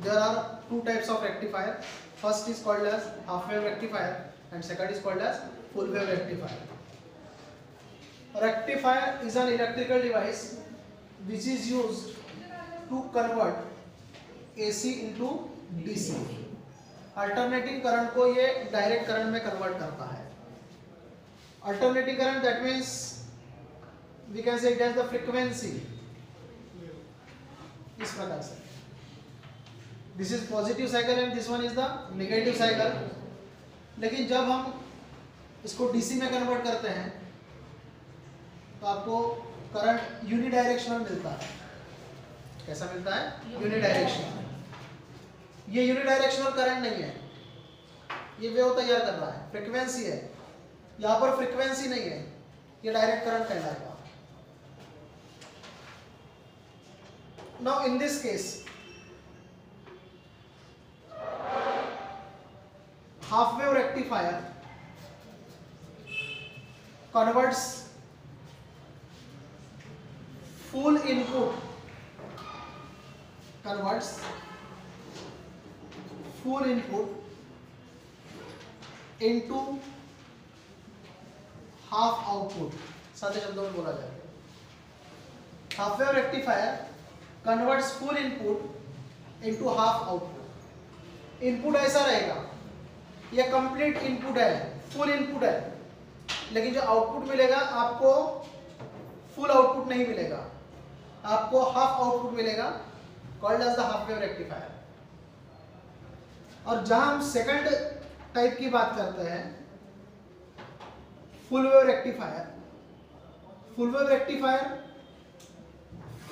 there are two types of rectifier. First is called as half wave rectifier and second is called as full wave rectifier. Rectifier is an electrical device which is used to convert AC into DC. Alternating current को ये direct current में convert करता है. Alternating current that means we can say it as the frequency. इस प्रकार से this is positive cycle and this one is the negative cycle. लेकिन जब हम इसको डीसी में कन्वर्ट करते हैं तो आपको करंट यूनिडायरेक्शनल मिलता है. कैसा मिलता है? यूनिडायरेक्शनल. ये यूनिडायरेक्शनल करंट नहीं है, ये वेव तैयार कर रहा है, फ्रीक्वेंसी है. यहाँ पर फ्रीक्वेंसी नहीं है, ये डायरेक्ट करंट कहलाएगा. Now in this case half wave rectifier converts full input into half output. सादे शब्दों में बोला जाए half wave rectifier converts full input into half output. Input ऐसा रहेगा, ये कंप्लीट इनपुट है, फुल इनपुट है, लेकिन जो आउटपुट मिलेगा आपको फुल आउटपुट नहीं मिलेगा, आपको हाफ आउटपुट मिलेगा, called as the half wave rectifier. और जहां हम सेकंड टाइप की बात करते हैं, full wave rectifier. Full wave rectifier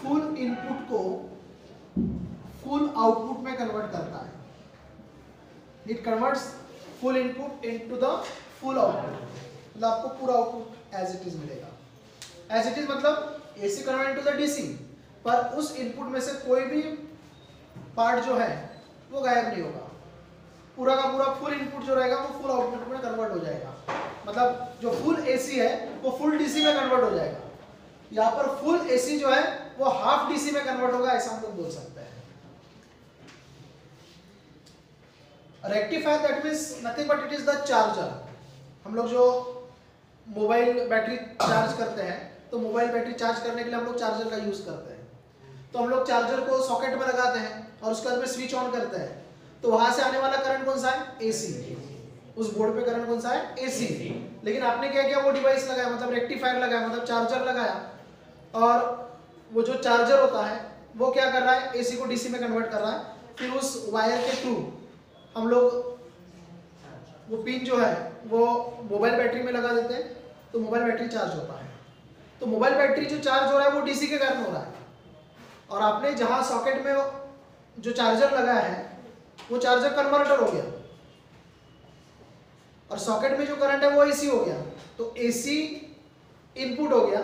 full input को फुल आउटपुट में कन्वर्ट करता है. It converts full input into the full output. मतलब आपको पूरा आउटपुट एज इट इज मिलेगा. एज इट इज मतलब AC convert into the DC, पर उस इनपुट में से कोई भी पार्ट जो है वो गायब नहीं होगा. पूरा का पूरा फुल इनपुट जो रहेगा वो फुल आउटपुट में कन्वर्ट हो जाएगा. मतलब जो फुल एसी है वो फुल डीसी में कन्वर्ट हो जाएगा. यहाँ पर फुल एसी जो है वो हाफ डीसी में कन्वर्ट होगा, ऐसा हम लोग बोल सकते हैं. Rectifier that means nothing but it is the charger. हम लोग जो मोबाइल बैटरी चार्ज करते हैं तो मोबाइल बैटरी चार्ज करने के लिए हम लोग चार्जर का यूज करते हैं. तो हम लोग चार्जर को सॉकेट में लगाते हैं और उसके बाद में स्विच ऑन करते हैं, तो वहां से आने वाला करंट कौन सा है? एसी. उस बोर्ड पे करंट कौन सा है? एसी. लेकिन आपने क्या किया, वो डिवाइस लगाया, मतलब रेक्टिफायर लगाया, मतलब चार्जर लगाया, और वो जो चार्जर होता है वो क्या कर रहा है? एसी को डीसी में कन्वर्ट कर रहा है. फिर उस वायर के थ्रू हम लोग वो पिन जो है वो मोबाइल बैटरी में लगा देते हैं, तो मोबाइल बैटरी चार्ज होता है. तो मोबाइल बैटरी जो चार्ज हो रहा है वो डीसी के कारण हो रहा है, और आपने जहां सॉकेट में जो चार्जर लगाया है वो चार्जर कन्वर्टर हो गया, और सॉकेट में जो करंट है वो एसी हो गया. तो एसी इनपुट हो गया,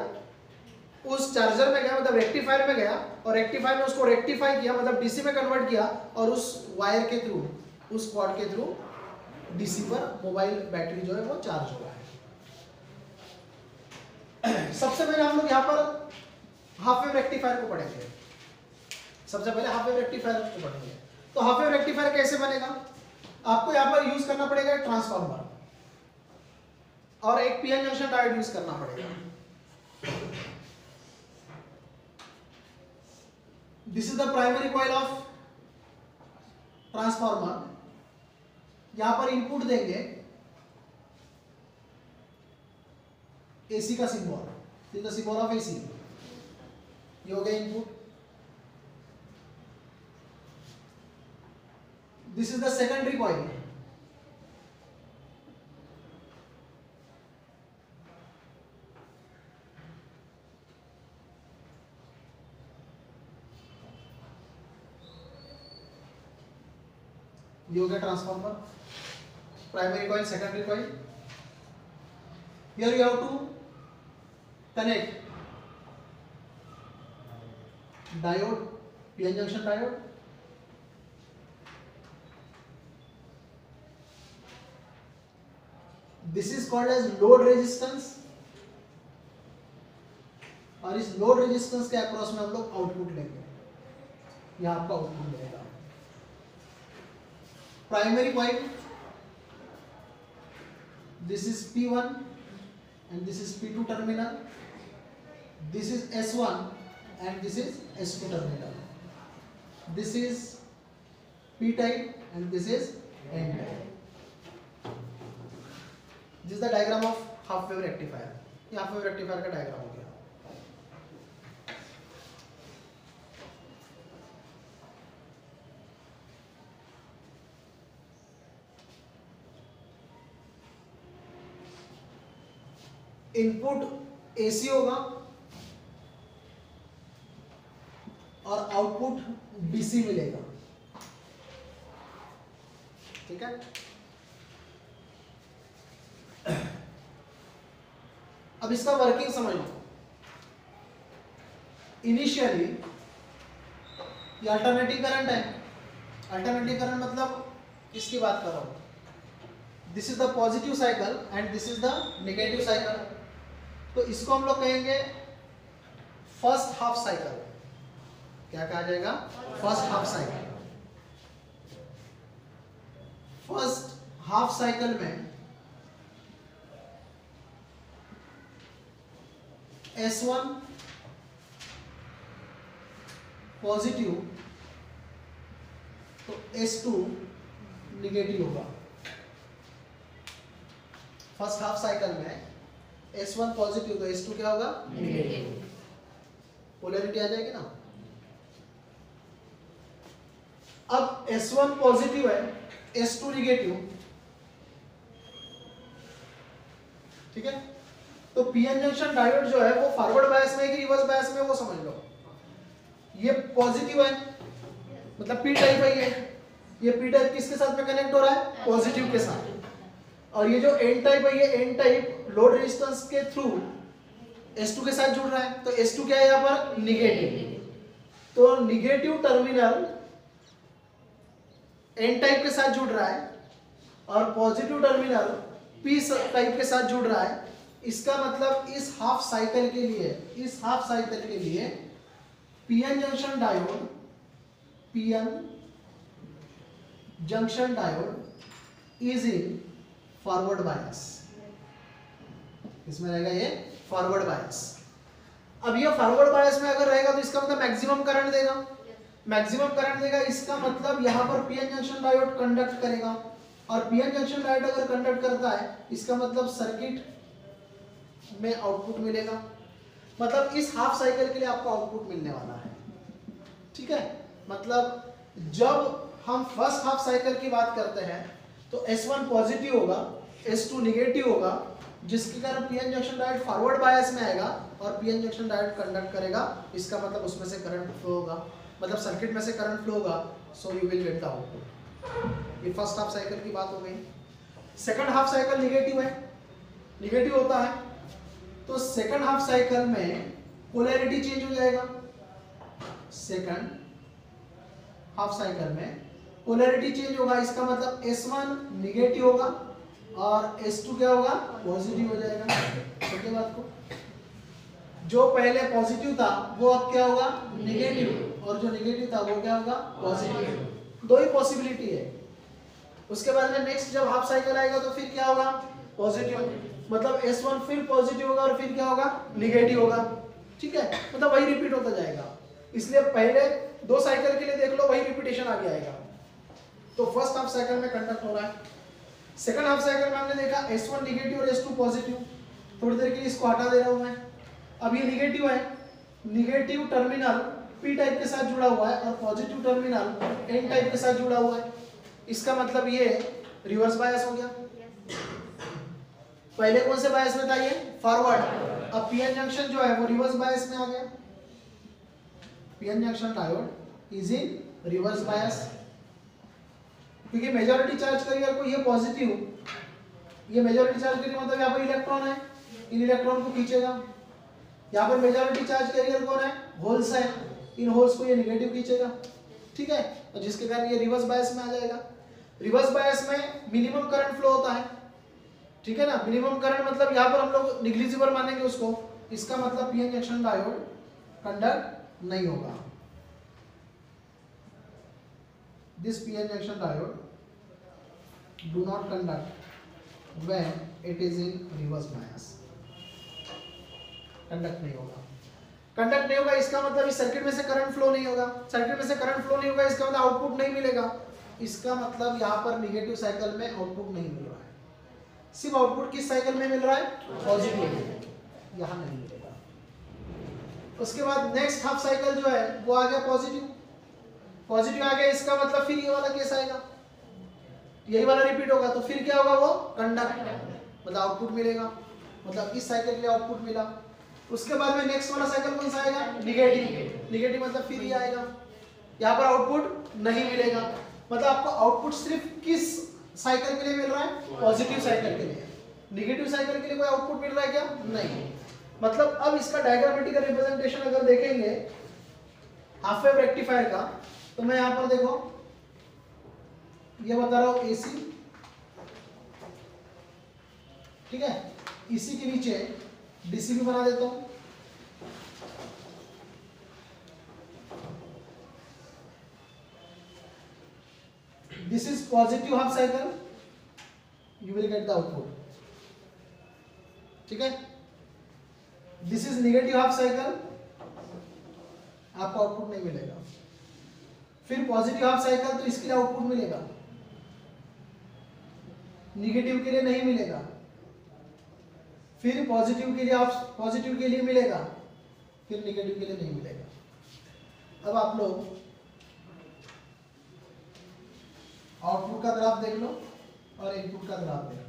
उस चार्जर में गया, मतलब रेक्टिफायर में गया, और रेक्टिफायर ने उसको रेक्टिफाई किया, मतलब डीसी में कन्वर्ट किया, और उस वायर के थ्रू, उस कॉर्ड के थ्रू डीसी पर मोबाइल बैटरी जो है वो चार्ज हो रहा है. सबसे पहले हम लोग यहाँ पर हाफ वेव रेक्टिफायर को पढ़ेंगे. सबसे पहले हाफ वेव रेक्टिफायर को पढ़ेंगे. तो हाफ वेव रेक्टिफायर कैसे बनेगा? आपको यहाँ पर यूज करना पड़ेगा ट्रांसफार्मर और एक पीएन जंक्शन डायोड यूज करना पड़ेगा. This is the primary coil of transformer. यहां पर इनपुट देंगे एसी का symbol, this is the symbol of AC. ये हो गया input. This is the secondary coil. ये हो गया transformer. Primary coil, secondary coil. Here you have to connect diode, PN junction diode. This is called as load resistance, और इस load resistance के across में हम लोग आउटपुट लेंगे. यहां आपका आउटपुट मिलेगा. primary coil, this is P1 and this is P2 terminal, this is S1 and this is S2 terminal, this is P type and this is N type. This is the diagram of half wave rectifier. ये half wave rectifier का diagram हो गया. Input AC होगा और output DC मिलेगा. ठीक है. अब इसका वर्किंग समझ लो. इनिशियली ये अल्टरनेटिंग करंट है. अल्टरनेटिंग करंट मतलब इसकी बात कर रहा हूं. This is the positive cycle and this is the negative cycle. तो इसको हम लोग कहेंगे फर्स्ट हाफ साइकिल. क्या कहा जाएगा? First half cycle. First half cycle में S1 पॉजिटिव तो S2 निगेटिव होगा. फर्स्ट हाफ साइकिल में S1 पॉजिटिव तो S2 क्या होगा? नेगेटिव. पोलैरिटी आ जाएगी ना. अब S1 पॉजिटिव है, S2 निगेटिव. ठीक है. तो पीएन जंक्शन डायोड जो है वो फॉरवर्ड बायस में है कि रिवर्स बायस में, वो समझ लो. ये पॉजिटिव है मतलब पी टाइप है. ये पी टाइप किसके साथ में कनेक्ट हो रहा है? पॉजिटिव के साथ. और ये जो एन टाइप है, ये एन टाइप लोड रेजिस्टेंस के थ्रू S2 के साथ जुड़ रहा है. तो S2 क्या है यहाँ पर? निगेटिव. तो निगेटिव टर्मिनल एन टाइप के साथ जुड़ रहा है और पॉजिटिव टर्मिनल पी टाइप के साथ जुड़ रहा है. इसका मतलब इस हाफ साइकिल के लिए PN junction diode is in forward bias. इसमें रहेगा ये फॉरवर्ड बायस. अब ये फॉरवर्ड बायस में अगर रहेगा तो इसका मतलब मैक्सिमम करंट देगा. मैक्सिमम करंट देगा इसका मतलब यहाँ पर पीएन जंक्शन डायोड कंडक्ट करेगा. और पीएन जंक्शन डायोड अगर कंडक्ट करता है इसका मतलब सर्किट में आउटपुट मिलेगा. मतलब इस हाफ साइकिल के लिए आपको आउटपुट मिलने वाला है. ठीक है. मतलब जब हम फर्स्ट हाफ साइकिल की बात करते हैं तो S1 पॉजिटिव होगा, S2 निगेटिव होगा, जिसके कारण PN junction diode forward bias में आएगा और पीएन जंक्शन डायोड कंडक्ट करेगा. इसका मतलब उसमें से करंट फ्लो होगा, मतलब सर्किट में से करंट फ्लो होगा. So you will get the output. ये फर्स्ट हाफ साइकिल की बात हो गई. सेकंड हाफ साइकिल निगेटिव है, निगेटिव होता है. तो सेकंड हाफ साइकिल में पोलैरिटी चेंज हो जाएगा. सेकंड हाफ साइकिल में पोलैरिटी चेंज होगा. इसका मतलब S1 निगेटिव होगा और S2 क्या होगा? पॉजिटिव हो जाएगा. समझे बात को? जो पहले पॉजिटिव था वो अब क्या होगा? निगेटिव. और जो निगेटिव था वो क्या होगा? पॉजिटिव. दो ही पॉसिबिलिटी है. उसके बाद में नेक्स्ट जब हाफ साइकिल आएगा तो फिर क्या होगा? पॉजिटिव. मतलब S1 फिर पॉजिटिव होगा और फिर क्या होगा? निगेटिव होगा. ठीक है. मतलब वही रिपीट होता जाएगा. इसलिए पहले दो साइकिल के लिए देख लो, वही रिपीटेशन आगे आएगा. तो फर्स्ट हाफ साइकिल में कंडक्ट हो रहा है. सेकंड हाफ साइकिल में हमने देखा S1 निगेटिव और S2 पॉजिटिव. थोड़ी देर के लिए इसको हटा दे रहा हूं मैं. अब ये निगेटिव है, निगेटिव टर्मिनल पी टाइप के साथ जुड़ा हुआ है और पॉजिटिव टर्मिनल एन टाइप के साथ जुड़ा हुआ है. इसका मतलब ये रिवर्स बायस हो गया. पहले कौन से बायस में था? ये फॉरवर्ड. अब पीएन जंक्शन जो है वो रिवर्स बायस में आ गया. PN junction diode is in reverse bias. क्योंकि मेजॉरिटी चार्ज कैरियर को ये पॉजिटिव, ये मेजॉरिटी चार्ज कैरियर मतलब यहाँ पर इलेक्ट्रॉन है, इन इलेक्ट्रॉन को खींचेगा. यहाँ पर मेजॉरिटी चार्ज कैरियर कौन है? होल्स है. इन होल्स को ये नेगेटिव खींचेगा. ठीक है. और जिसके कारण ये रिवर्स बायस में आ जाएगा. रिवर्स बायस में मिनिमम करंट फ्लो होता है. ठीक है ना. मिनिमम करंट मतलब यहाँ पर हम लोग निग्लिजिबल मानेंगे उसको. इसका मतलब पीएन जंक्शन डायोड कंडक्ट नहीं होगा. This PN junction diode do not conduct when it is in reverse bias, conduct नहीं होगा। कंडक्ट नहीं होगा इसका मतलब इस सर्किट में से करंट फ्लो नहीं होगा, सर्किट में से करंट फ्लो नहीं होगा इसका मतलब आउटपुट नहीं मिलेगा, इसका मतलब यहाँ पर निगेटिव साइकिल में आउटपुट नहीं मिल रहा है। सिर्फ आउटपुट किस साइकिल में मिल रहा है? पॉजिटिव में, यहाँ नहीं मिलेगा। उसके बाद नेक्स्ट हाफ साइकिल जो है वो आ गया पॉजिटिव, पॉजिटिव आ गया, इसका मतलब फिर ये वाला केस आएगा, यही वाला रिपीट होगा, तो फिर क्या होगा? वो कंडक्ट, मतलब आउटपुट मिलेगा, मतलब इस साइकिल के लिए आउटपुट मिला। उसके बाद में नेक्स्ट वाला साइकिल कौन सा आएगा? निगेटिव, निगेटिव मतलब फिर ये आएगा, यहाँ पर आउटपुट नहीं मिलेगा, मतलब आपको आउटपुट सिर्फ किस साइकिल के लिए मिल रहा है? पॉजिटिव साइकिल के लिए। निगेटिव साइकिल के लिए कोई आउटपुट मिल रहा है क्या? नहीं। मतलब अब इसका डायग्रामेटिकल रिप्रेजेंटेशन अगर देखेंगे हाफ वेव रेक्टिफायर का, तो मैं यहाँ पर देखो ये बता रहा हूँ एसी, ठीक है, इसी के नीचे डीसी भी बना देता हूँ, this is positive half cycle, you will get the output, ठीक है। this is negative half cycle, आपको आउटपुट नहीं मिलेगा। फिर पॉजिटिव हाफ साइकिल, तो इसके लिए आउटपुट मिलेगा, निगेटिव के लिए नहीं मिलेगा। फिर पॉजिटिव के लिए पॉजिटिव के लिए मिलेगा, फिर निगेटिव के लिए नहीं मिलेगा। अब आप लोग आउटपुट का ग्राफ देख लो और इनपुट का ग्राफ देख लो।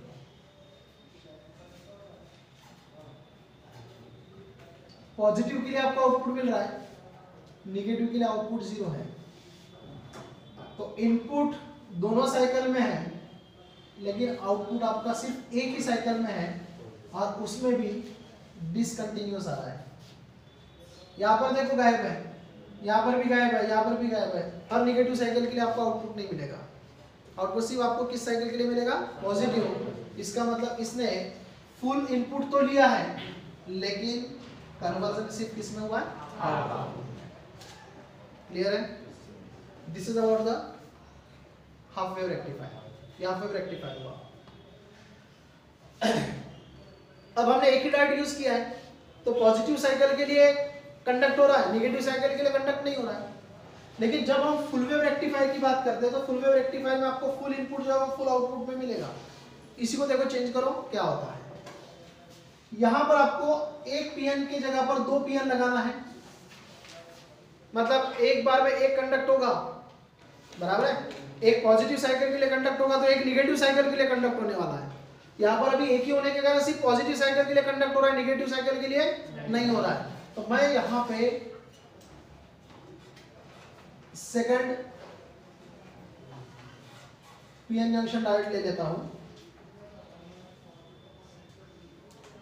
पॉजिटिव के लिए आपको आउटपुट मिल रहा है, निगेटिव के लिए आउटपुट 0 है, तो इनपुट दोनों साइकिल में है, लेकिन आउटपुट आपका सिर्फ एक ही साइकिल में है और उसमें भी डिसकंटिन्यूअस आ रहा है। यहाँ पर देखो गायब है, यहाँ पर भी गायब है, यहाँ पर भी गायब है। हर निगेटिव साइकिल के लिए आपको आउटपुट नहीं मिलेगा, आउटपुट सिर्फ आपको किस साइकिल के लिए मिलेगा? पॉजिटिव। इसका मतलब इसने फुल इनपुट तो लिया है, लेकिन कन्वर्जन सिर्फ किस में हुआ है? आउटपुट। क्लियर है? This is about the half wave rectifier. Half wave rectifier हुआ। अब हमने एक ही डायोड यूज किया है, तो पॉजिटिव साइकिल के लिए कंडक्ट हो रहा है, निगेटिव साइकिल के लिए कंडक्ट नहीं हो रहा है। लेकिन जब हम फुल वेव रेक्टिफायर की बात करते हैं, तो फुल वेव रेक्टिफायर में आपको फुल इनपुट जो है वो फुल आउटपुट में मिलेगा। इसी को देखो चेंज करो क्या होता है। यहां पर आपको एक पीएन की जगह पर 2 पीएन लगाना है, मतलब एक बार में एक कंडक्ट होगा, बराबर है। एक पॉजिटिव साइकिल के लिए कंडक्ट होगा तो एक निगेटिव साइकिल के लिए कंडक्ट होने वाला है। यहाँ पर अभी एक ही होने के कारण सिर्फ पॉजिटिव साइकिल के लिए कंडक्ट हो रहा है, निगेटिव साइकिल के लिए नहीं हो रहा है। तो मैं यहाँ पे सेकंड पीएन जंक्शन डायोड ले लेता हूं,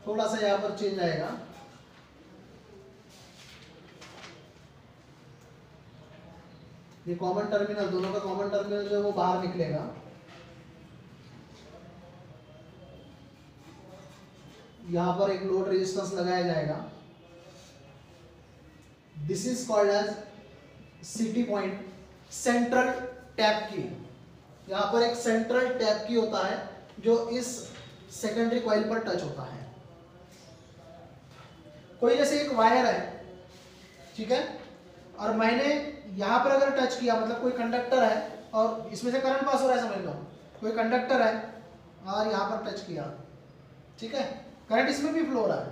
थोड़ा सा यहाँ पर चेंज आएगा। ये कॉमन टर्मिनल, दोनों का कॉमन टर्मिनल जो है वो बाहर निकलेगा। यहां पर एक लोड रेजिस्टेंस लगाया जाएगा। दिस इज कॉल्ड एज सीटी पॉइंट, सेंट्रल टैप की। यहां पर एक सेंट्रल टैप की होता है जो इस सेकेंडरी कॉइल पर टच होता है। कोई जैसे एक वायर है, ठीक है, और मैंने यहां पर अगर टच किया, मतलब कोई कंडक्टर है और इसमें से करंट पास हो रहा है, समझ लो कोई कंडक्टर है और यहां पर टच किया, ठीक है, करंट इसमें भी फ्लो हो रहा है,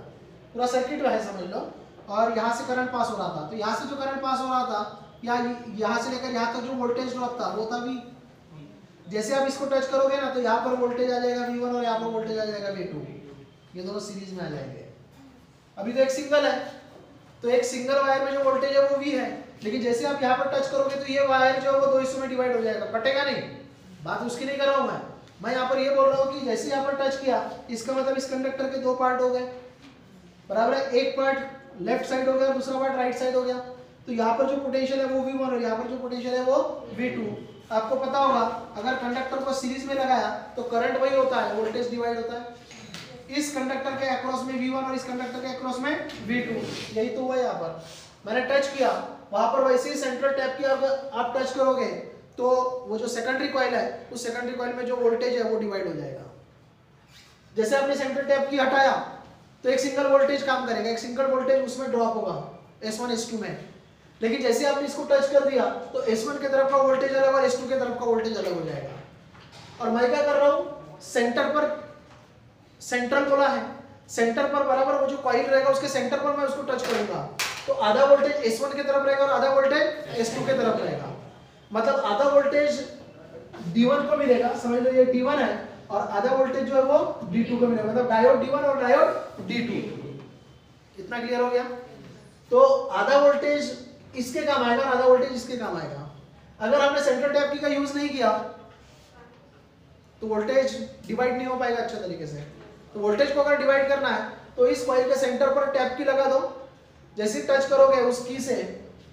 पूरा सर्किट है समझ लो, और यहाँ से करंट पास हो रहा था। तो यहाँ से जो करंट पास हो रहा था, या यहाँ से लेकर यहाँ तक जो वोल्टेज ड्रॉप था वो था V। जैसे आप इसको टच करोगे ना, तो यहाँ पर वोल्टेज आ जाएगा V1 और यहाँ पर वोल्टेज आ जाएगा V2, ये दोनों सीरीज में आ जाएंगे। अभी तो एक सिंगल है, तो एक सिंगल वायर में जो वोल्टेज है वो V है, लेकिन जैसे आप यहाँ पर टच करोगे तो ये वायर जो है वो 2 हिस्सों में डिवाइड हो जाएगा, कटेगा नहीं। बात उसकी नहीं कर रहा हूँ मैं यहाँ पर ये बोल रहा हूँ कि जैसे यहाँ पर टच किया, इसका मतलब इस कंडक्टर के 2 पार्ट हो गए, बराबर है। एक पार्ट लेफ्ट साइड हो गया, दूसरा पार्ट राइट साइड हो गया। तो यहाँ पर जो पोटेंशियल है वो V1 और यहाँ पर जो पोटेंशियल है वो V2। आपको पता होगा अगर कंडक्टर को सीरीज में लगाया तो करंट वही होता है, वोल्टेज डिवाइड होता है। इस कंडक्टर के अक्रॉस में V1 और इस कंडक्टर के अक्रॉस में V2, यही तो हुआ। यहाँ पर मैंने टच किया, वहां पर वैसे ही सेंट्रल टैप की आप टच करोगे तो वो जो सेकेंडरी कॉइल है उस सेकेंडरी कॉइल में जो वोल्टेज है वो डिवाइड हो जाएगा। जैसे आपने सेंट्रल टैप की हटाया तो एक सिंगल वोल्टेज काम करेगा, एक सिंगल वोल्टेज उसमें ड्रॉप होगा S1 S2 में, लेकिन जैसे आपने इसको टच कर दिया तो S1 के तरफ का वोल्टेज अलग और S2 के तरफ का वोल्टेज अलग हो जाएगा। और मैं क्या कर रहा हूँ, सेंटर पर, सेंट्रल बोला है, सेंटर पर बराबर वो जो कॉइल रहेगा उसके सेंटर पर मैं उसको टच करूंगा तो आधा वोल्टेज S1 के तरफ रहेगा और आधा वोल्टेज S2 के तरफ रहेगा। मतलब आधा वोल्टेज D1 को मिलेगा, समझ लो ये D1 है, और आधा वोल्टेज जो है वो D2 को मिलेगा, मतलब डायोड D1 और डायोड D2। इतना क्लियर हो गया? तो आधा वोल्टेज इसके काम आएगा और आधा वोल्टेज इसके काम आएगा। अगर आपने सेंट्रल टैप की का यूज नहीं किया तो वोल्टेज डिवाइड नहीं हो पाएगा अच्छे तरीके से। तो वोल्टेज को अगर डिवाइड करना है तो इस कॉइल के सेंटर पर टैप की लगा दो, जैसे टच करोगे उस की से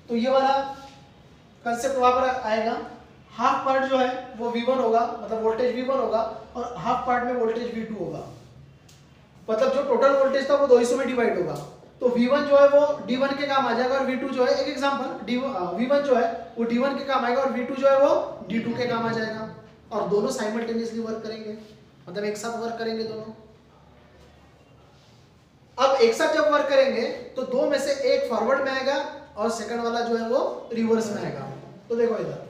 तो ये वाला कंसेप्ट वहां पर आएगा। हाफ पार्ट जो है वो V1 होगा, मतलब वोल्टेज V1 होगा, और हाफ पार्ट में वोल्टेज V2 होगा। मतलब जो टोटल वोल्टेज था वो 200 में डिवाइड होगा। तो V1 जो है वो D1 के काम आ जाएगा और V2 जो है, एक एग्जांपल, V1 जो है वो D1 के काम आएगा और V2 जो है वो D2 के काम आ जाएगा, और दोनों साइमल्टेनियसली वर्क करेंगे, मतलब एक साथ वर्क करेंगे दोनों। अब एक साथ जब वर्क करेंगे तो दो में से एक फॉरवर्ड में आएगा और सेकंड वाला जो है वो रिवर्स में आएगा। तो देखो इधर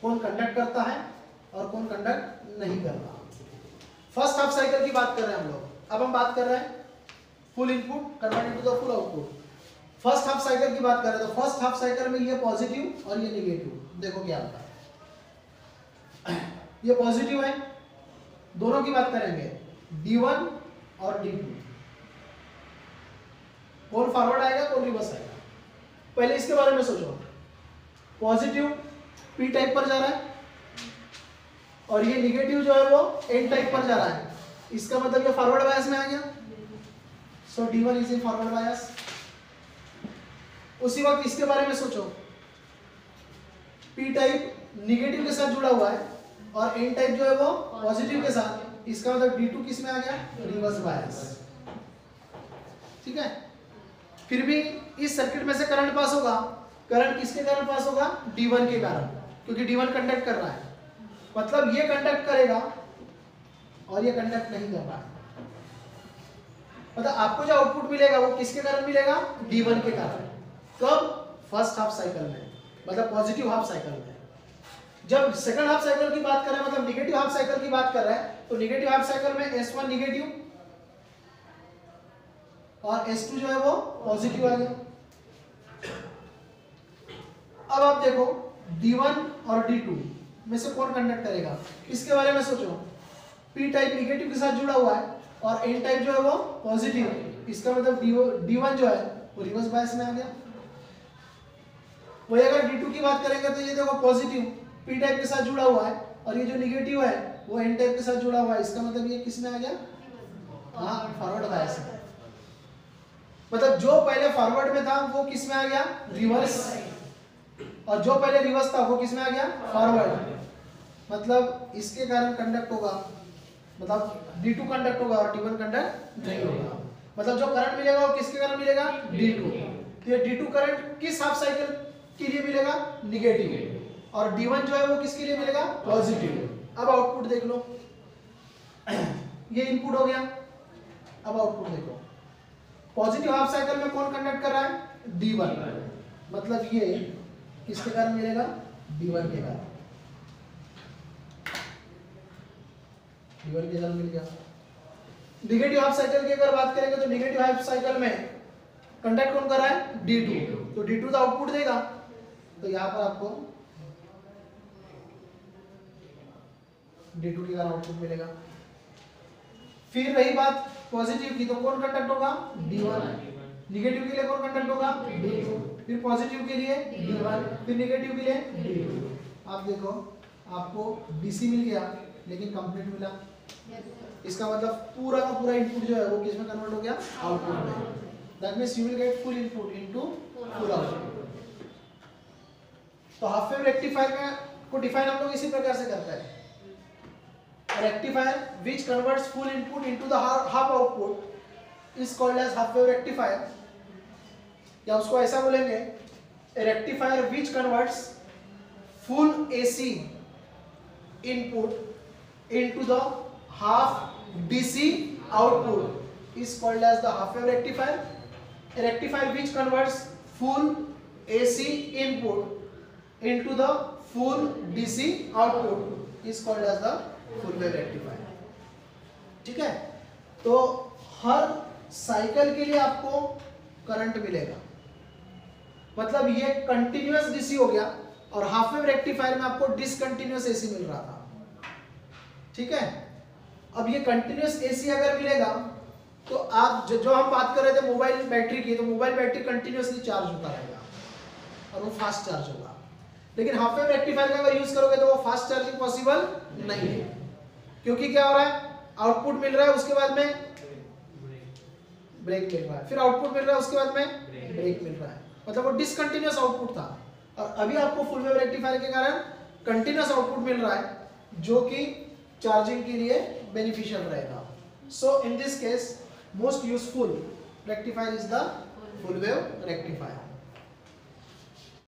कौन कंडक्ट करता है और कौन कंडक्ट नहीं करता। फर्स्ट हाफ साइकिल की बात कर रहे हैं हम लोग। अब हम बात कर रहे हैं full input convert to the full output. First half cycle की बात कर रहे हैं तो फर्स्ट हाफ साइकिल में ये पॉजिटिव और ये नेगेटिव, देखो क्या होता है। ये पॉजिटिव है, दोनों की बात करेंगे D1 और D2। कौन फॉरवर्ड आएगा कौन रिवर्स आएगा, पहले इसके बारे में सोचो। पॉजिटिव P टाइप पर जा रहा है और ये निगेटिव जो है वो N टाइप पर जा रहा है, इसका मतलब ये फॉरवर्ड बायस में आ गया। सो D1 is in forward bias. उसी वक्त इसके बारे में सोचो, P टाइप निगेटिव के साथ जुड़ा हुआ है और N टाइप जो है वो पॉजिटिव के साथ, इसका मतलब D2 किस में आ गया, रिवर्स बायस। ठीक है, फिर भी इस सर्किट में से करंट पास होगा। करंट किसके कारण पास होगा, D1 के कारण, क्योंकि D1 कंडक्ट कर रहा है, मतलब ये कंडक्ट करेगा और ये कंडक्ट नहीं कर रहा है। मतलब आपको जो आउटपुट मिलेगा वो किसके कारण मिलेगा, D1 के कारण। कब, फर्स्ट हाफ साइकिल में, मतलब पॉजिटिव हाफ साइकिल में। जब सेकंड हाफ साइकिल की बात कर रहे हैं, मतलब निगेटिव हाफ साइकिल की बात कर रहे हैं, तो निगेटिव हाफ साइकिल में S1 निगेटिव और S2 जो है वो पॉजिटिव आ गया। अब आप देखो D1 और D2 में से कौन कंडक्ट करेगा, इसके बारे में सोचो। P टाइप निगेटिव के साथ जुड़ा हुआ है और N टाइप जो है वो पॉजिटिव, इसका मतलब D1 जो है वो रिवर्स बायस में आ गया। वही अगर D2 की बात करेंगे तो ये देखो पॉजिटिव P टाइप के साथ जुड़ा हुआ है और ये जो निगेटिव है वो N टाइप के साथ जुड़ा हुआ है, इसका मतलब ये किस में आ गया, हाँ फॉरवर्ड बायस में। मतलब जो पहले फॉरवर्ड में था वो किस में आ गया, रिवर्स, और जो पहले रिवर्स था वो किस में आ गया, फॉरवर्ड। मतलब इसके कारण कंडक्ट होगा, मतलब D2 कंडक्ट होगा और D1 कंडक्ट नहीं होगा। मतलब जो करंट मिलेगा वो किसके कारण मिलेगा, D2। तो ये D2 करंट किस हाफ साइकिल के लिए मिलेगा, निगेटिव, और D1 जो है वो किसके लिए मिलेगा, पॉजिटिव। अब आउटपुट देख लो, ये इनपुट हो गया। अब आउटपुट देखो, पॉजिटिव हाफ साइकिल में कौन कंडक्ट कर रहा है, D1, मतलब ये किसके कारण मिलेगा, D1 के कारण, D1 के कारण मिल गया। नेगेटिव हाफ साइकिल की अगर बात करेंगे तो नेगेटिव हाफ साइकिल में कंडक्ट कौन कर रहा है, D2, तो D2 तो आउटपुट देगा, तो यहां पर आपको D2 के कारण आउटपुट मिलेगा। फिर रही बात पॉजिटिव की, तो कौन कंडक्ट होगा, D1, निगेटिव के लिए कौन कंडक्ट होगा, D2, फिर पॉजिटिव के लिए D1, फिर निगेटिव के लिए D2। आप देखो आपको DC मिल गया लेकिन कंप्लीट मिला, इसका मतलब पूरा का पूरा इनपुट जो है वो किस में कन्वर्ट हो गया, आउटपुट में। That means you will get full input into full output. तो हाफ वेव रेक्टिफायर को डिफाइन हम लोग इसी प्रकार से करते हैं, rectifier which converts full input into the half output is called as half wave rectifier, या उसको ऐसा बोलेंगे, a rectifier which converts full AC input into the half DC output is called as the half wave rectifier. A rectifier which converts full AC input into the full DC output is called as the full wave rectifier. ठीक है, तो हर cycle के लिए आपको current मिलेगा, मतलब ये continuous DC हो गया और हाफ वेव रेक्टिफायर में आपको डिसकंटिन्यूअस एसी मिल रहा था। ठीक है, अब ये कंटिन्यूअस एसी अगर मिलेगा तो आप जो हम बात कर रहे थे मोबाइल बैटरी की, तो मोबाइल बैटरी कंटिन्यूअसली चार्ज होता रहेगा और वो फास्ट चार्ज होगा। लेकिन हाफ वेव रेक्टिफायर का अगर यूज करोगे तो वो फास्ट चार्जिंग पॉसिबल नहीं है, क्योंकि क्या हो रहा है, आउटपुट मिल रहा है, उसके बाद में ब्रेक मिल रहा है, फिर आउटपुट मिल रहा है, उसके बाद में ब्रेक मिल रहा है, मतलब वो डिसकंटिन्यूअस आउटपुट था। और अभी आपको फुल वेव रेक्टिफायर के कारण कंटिन्यूअस आउटपुट मिल रहा है, जो कि चार्जिंग के लिए बेनिफिशियल रहेगा। So in this case most useful rectifier is the full wave rectifier.